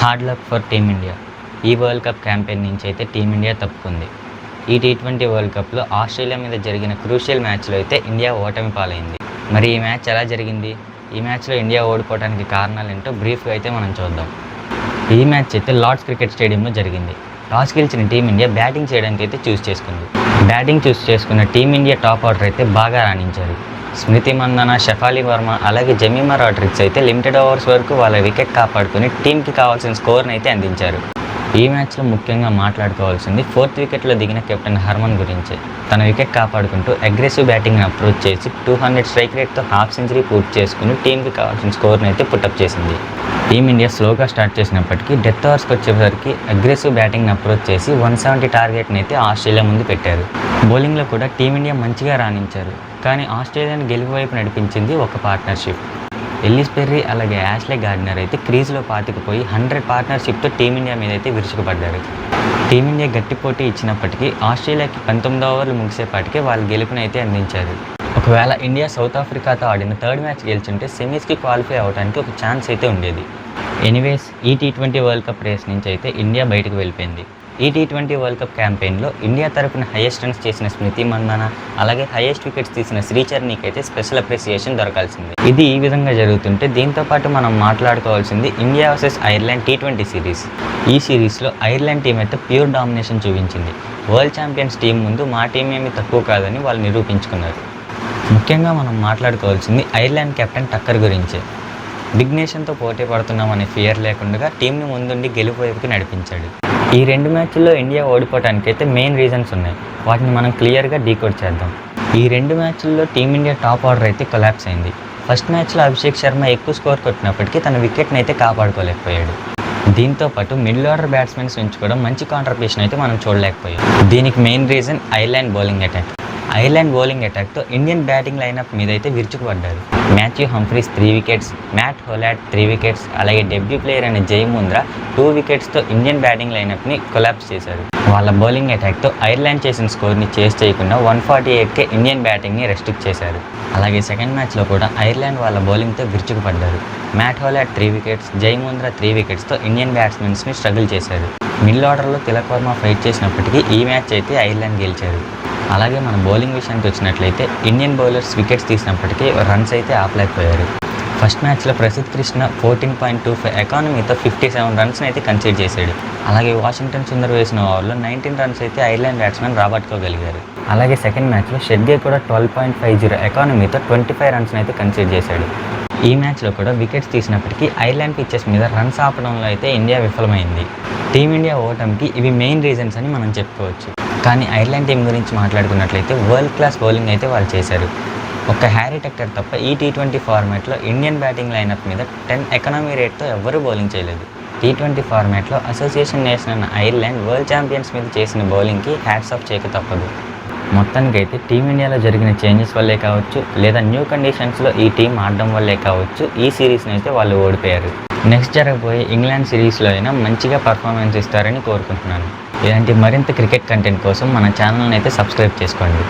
Hard luck for team India. ఈ world cup campaign నుంచి అయితే టీమిండియా తప్పుకుంది. ఈ టీ20 వరల్డ్ కప్లో ఆస్ట్రేలియా మీద జరిగిన క్రూషియల్ మ్యాచ్లో అయితే ఇండియా ఓటమి పాలైంది. మరి ఈ మ్యాచ్ ఎలా జరిగింది, ఈ మ్యాచ్లో ఇండియా ఓడిపోవడానికి కారణాలు ఏంటో బ్రీఫ్గా అయితే మనం చూద్దాం. ఈ మ్యాచ్ అయితే లార్డ్స్ క్రికెట్ స్టేడియంలో జరిగింది. టాస్ గెలిచిన టీమిండియా బ్యాటింగ్ చేయడానికి అయితే చూస్ చేసుకున్న టీమిండియా టాప్ ఆర్డర్ అయితే బాగా రాణించారు. స్మృతి మందన, షఫాలి వర్మ అలాగే జమీమా రాడ్రిక్స్ అయితే లిమిటెడ్ ఓవర్స్ వరకు వాళ్ళ వికెట్ కాపాడుకుని టీంకి కావాల్సిన స్కోర్ని అయితే అందించారు. ఈ మ్యాచ్లో ముఖ్యంగా మాట్లాడుకోవాల్సింది 4th వికెట్లో దిగిన కెప్టెన్ హర్మన్ గురించే. తన వికెట్ కాపాడుకుంటూ అగ్రెసివ్ బ్యాటింగ్ని అప్రోచ్ చేసి 200 స్ట్రైక్ రేట్తో హాఫ్ సెంచరీ పూర్తి చేసుకుని టీంకి కావాల్సిన స్కోర్ని అయితే పుట్టప్ చేసింది. టీమిండియా స్లోగా స్టార్ట్ చేసినప్పటికీ డెత్ ఓవర్స్కి వచ్చేసరికి అగ్రెసివ్ బ్యాటింగ్ని అప్రోచ్ చేసి 170 టార్గెట్ని అయితే ఆస్ట్రేలియా ముందు పెట్టారు. బౌలింగ్లో కూడా టీమిండియా మంచిగా రాణించారు. కానీ ఆస్ట్రేలియాని గెలుపు వైపు నడిపించింది ఒక పార్ట్నర్షిప్. ఎల్లిస్ పెర్రీ అలాగే యాష్లే గార్డినర్ అయితే క్రీజ్లో పాతుకుపోయి 100 పార్ట్నర్షిప్తో టీమిండియా మీద అయితే విరుచుకుపడ్డారు. టీమిండియా గట్టి పోటీ ఇచ్చినప్పటికీ ఆస్ట్రేలియాకి 19 ఓవర్లు ముగిసేపాటికే వాళ్ళు గెలుపునైతే అందించారు. ఒకవేళ ఇండియా సౌత్ ఆఫ్రికాతో ఆడిన 3rd మ్యాచ్ గెలిచుంటే సెమీస్కి క్వాలిఫై అవడానికి ఒక ఛాన్స్ అయితే ఉండేది. ఎనీవేస్ ఈ టీ20 వరల్డ్ కప్ రేస్ నుంచి అయితే ఇండియా బయటకు వెళ్ళిపోయింది. ఈ టీ20 వరల్డ్ కప్ క్యాంపెయిన్లో ఇండియా తరపున హైయెస్ట్ రన్స్ చేసిన స్మృతి మందన అలాగే హైయెస్ట్ వికెట్స్ తీసిన శ్రీచరణ్కి అయితే స్పెషల్ అప్రిసియేషన్ దొరకాల్సింది. ఇది ఈ విధంగా జరుగుతుంటే దీంతోపాటు మనం మాట్లాడుకోవాల్సింది ఇండియా వర్సెస్ ఐర్లాండ్ టీ20 సిరీస్. ఈ సిరీస్లో ఐర్లాండ్ టీం అయితే ప్యూర్ డామినేషన్ చూపించింది. వరల్డ్ ఛాంపియన్స్ టీం ముందు మా టీం ఏమీ తక్కువ కాదని వాళ్ళు నిరూపించుకున్నారు. ముఖ్యంగా మనం మాట్లాడుకోవాల్సింది ఐర్లాండ్ కెప్టెన్ టక్కర్ గురించే. బిగ్ నేషన్తో పోటీ పడుతున్నామనే ఫియర్ లేకుండా టీంని ముందుండి గెలుపు వైపుకి నడిపించాడు. ఈ 2 మ్యాచ్ల్లో ఇండియా ఓడిపోవడానికి అయితే మెయిన్ రీజన్స్ ఉన్నాయి. వాటిని మనం క్లియర్గా డీకోడ్ చేద్దాం. ఈ 2 మ్యాచ్ల్లో టీమిండియా టాప్ ఆర్డర్ అయితే కొలాప్స్ అయింది. ఫస్ట్ మ్యాచ్లో అభిషేక్ శర్మ ఎక్కువ స్కోర్ కొట్టినప్పటికీ తన వికెట్ని అయితే కాపాడుకోలేకపోయాడు. దీంతోపాటు మిడిల్ ఆర్డర్ బ్యాట్స్మెన్స్ నుంచి కూడా మంచి కాంట్రిబ్యూషన్ అయితే మనం చూడలేకపోయాం. దీనికి main reason Ireland bowling attack. Ireland bowling అటాక్తో ఇండియన్ బ్యాటింగ్ లైనప్ మీద అయితే విరుచుకుపడ్డారు. మాథ్యూ హంఫ్రీస్ 3 వికెట్స్, మ్యాట్ హోలాడ్ 3 వికెట్స్ అలాగే డెబ్యూ ప్లేయర్ అయిన జయముంద్రా 2 వికెట్స్తో ఇండియన్ బ్యాటింగ్ లైనప్ని కొలాప్స్ చేశారు. వాళ్ళ బౌలింగ్ అటాక్తో ఐర్లాండ్ చేసిన స్కోర్ని చేస్ చేయకుండా 148కే ఇండియన్ బ్యాటింగ్ని రెస్ట్రిక్ట్ చేశారు. అలాగే సెకండ్ మ్యాచ్లో కూడా ఐర్లాండ్ వాళ్ళ బౌలింగ్తో విరుచుకుపడ్డారు. మ్యాట్ హోలాడ్ 3 వికెట్స్, జయముంద్రా 3 వికెట్స్తో ఇండియన్ బ్యాట్స్మెన్స్ని స్ట్రగుల్ చేశారు. మిడిల్ ఆర్డర్లో తిలక్ వర్మ ఫైట్ చేసినప్పటికీ ఈ మ్యాచ్ అయితే ఐర్లాండ్ గెలిచారు. అలాగే మన బౌలింగ్ విషయానికి వచ్చినట్లయితే ఇండియన్ బౌలర్స్ వికెట్స్ తీసినప్పటికీ రన్స్ అయితే ఆపలేకపోయారు. ఫస్ట్ మ్యాచ్లో ప్రసిద్ధ్ కృష్ణ 14.25 ఎకానమీతో 57 రన్స్ని అయితే కన్సీడ్ చేశాడు. అలాగే వాషింగ్టన్ సుందర్ వేసిన ఓవర్లో 19 రన్స్ అయితే ఐర్లాండ్ బ్యాట్స్మెన్ రాబట్టుకోగలిగారు. అలాగే సెకండ్ మ్యాచ్లో షెడ్గే కూడా 12.50 ఎకానమీతో 25 రన్స్ని అయితే కన్సీడ్ చేశాడు. ఈ మ్యాచ్లో కూడా వికెట్స్ తీసినప్పటికీ ఐర్లాండ్ పిచ్చెస్ మీద రన్స్ ఆపడంలో అయితే ఇండియా విఫలమైంది. టీమిండియా ఓటమికి ఇవి మెయిన్ రీజన్స్ అని మనం చెప్పుకోవచ్చు. కానీ ఐర్లాండ్ టీం గురించి మాట్లాడుకున్నట్లయితే వరల్డ్ క్లాస్ బౌలింగ్ అయితే వాళ్ళు చేశారు. ఒక్క హ్యారీ టెక్టర్ తప్ప ఈ టీ20 ఫార్మాట్లో ఇండియన్ బ్యాటింగ్ లైనప్ మీద 10 ఎకనామీ రేట్తో ఎవ్వరూ బౌలింగ్ చేయలేదు. టీ20 ఫార్మాట్లో అసోసియేషన్ నేషన్ అయిన ఐర్లాండ్ వరల్డ్ ఛాంపియన్స్ మీద చేసిన బౌలింగ్కి హ్యాట్స్ ఆఫ్ చేయక తప్పదు. మొత్తానికైతే టీమిండియాలో జరిగిన చేంజెస్ వల్లే కావచ్చు లేదా న్యూ కండిషన్స్లో ఈ టీం ఆడడం వల్లే కావచ్చు ఈ సిరీస్ని అయితే వాళ్ళు ఓడిపోయారు. నెక్స్ట్ జరగబోయే ఇంగ్లాండ్ సిరీస్లో అయినా మంచిగా పర్ఫార్మెన్స్ ఇస్తారని కోరుకుంటున్నాను. ఇలాంటి మరింత క్రికెట్ కంటెంట్ కోసం మన ఛానల్ని అయితే సబ్స్క్రైబ్ చేసుకోండి.